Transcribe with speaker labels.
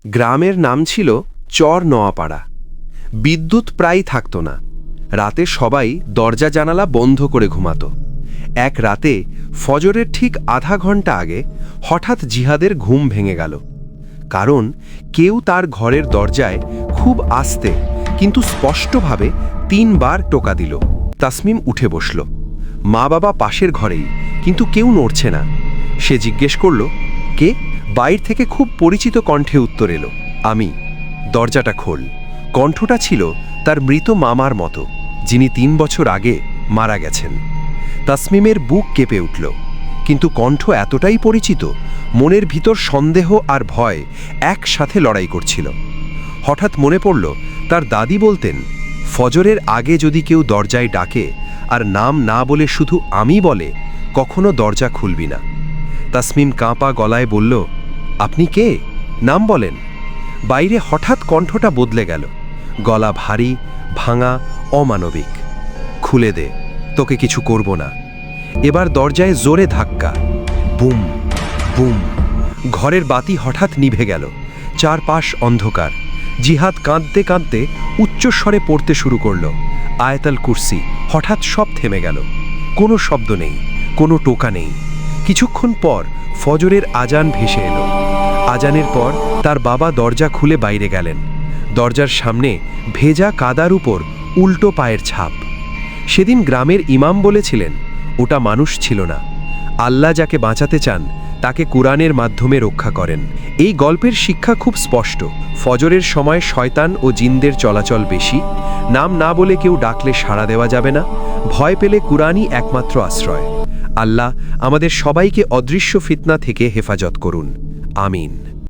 Speaker 1: গ্রামের নাম ছিল চর নোয়াপাড়া। বিদ্যুৎ প্রায় থাকত না। রাতে সবাই দরজা জানালা বন্ধ করে ঘুমাত। এক রাতে ফজরের ঠিক আধা ঘন্টা আগে হঠাৎ জিহাদের ঘুম ভেঙে গেল। কারণ কেউ তার ঘরের দরজায় খুব আস্তে কিন্তু স্পষ্টভাবে ৩ বার টোকা দিল। তাসমিম উঠে বসল। মা বাবা পাশের ঘরেই, কিন্তু কেউ নড়ছে না। সে জিজ্ঞেস করল, কে? বাইর থেকে খুব পরিচিত কণ্ঠে উত্তর এলো, আমি। দরজাটা খোল। কণ্ঠটা ছিল তার মৃত মামার মতো, যিনি ৩ বছর আগে মারা গেছেন। তাসমিমের বুক কেঁপে উঠল, কিন্তু কণ্ঠ এতটাই পরিচিত, মনের ভিতর সন্দেহ আর ভয় একসাথে লড়াই করছিল। হঠাৎ মনে পড়ল তার দাদি বলতেন, ফজরের আগে যদি কেউ দরজায় ডাকে আর নাম না বলে শুধু আমি বলে, কখনো দরজা খুলবি না। তাসমিম কাঁপা গলায় বলল, আপনি কে? নাম বলেন। বাইরে হঠাৎ কণ্ঠটা বদলে গেল, গলা ভারী, ভাঙা, অমানবিক। খুলে দে, তোকে কিছু করব না। এবার দরজায় জোরে ধাক্কা, বুম বুম। ঘরের বাতি হঠাৎ নিভে গেল। চারপাশ অন্ধকার। জিহাদ কাঁদতে কাঁদতে উচ্চস্বরে পড়তে শুরু করল, আয়াতুল কুরসি। হঠাৎ সব থেমে গেল। কোনো শব্দ নেই, কোনো টোকা নেই। কিছুক্ষণ পর ফজরের আজান ভেসে এলো। আজানের পর তার বাবা দরজা খুলে বাইরে গেলেন। দরজার সামনে ভেজা কাদার উপর উল্টো পায়ের ছাপ। সেদিন গ্রামের ইমাম বলেছিলেন, ওটা মানুষ ছিল না। আল্লাহ যাকে বাঁচাতে চান তাকে কুরআনের মাধ্যমে রক্ষা করেন। এই গল্পের শিক্ষা খুব স্পষ্ট। ফজরের সময় শয়তান ও জিনদের চলাচল বেশি। নাম না বলে কেউ ডাকলে সাড়া দেওয়া যাবে না। ভয় পেলে কুরআনই একমাত্র আশ্রয়। আল্লাহ আমাদের সবাইকে অদৃশ্য ফিতনা থেকে হেফাজত করুন। আমিন।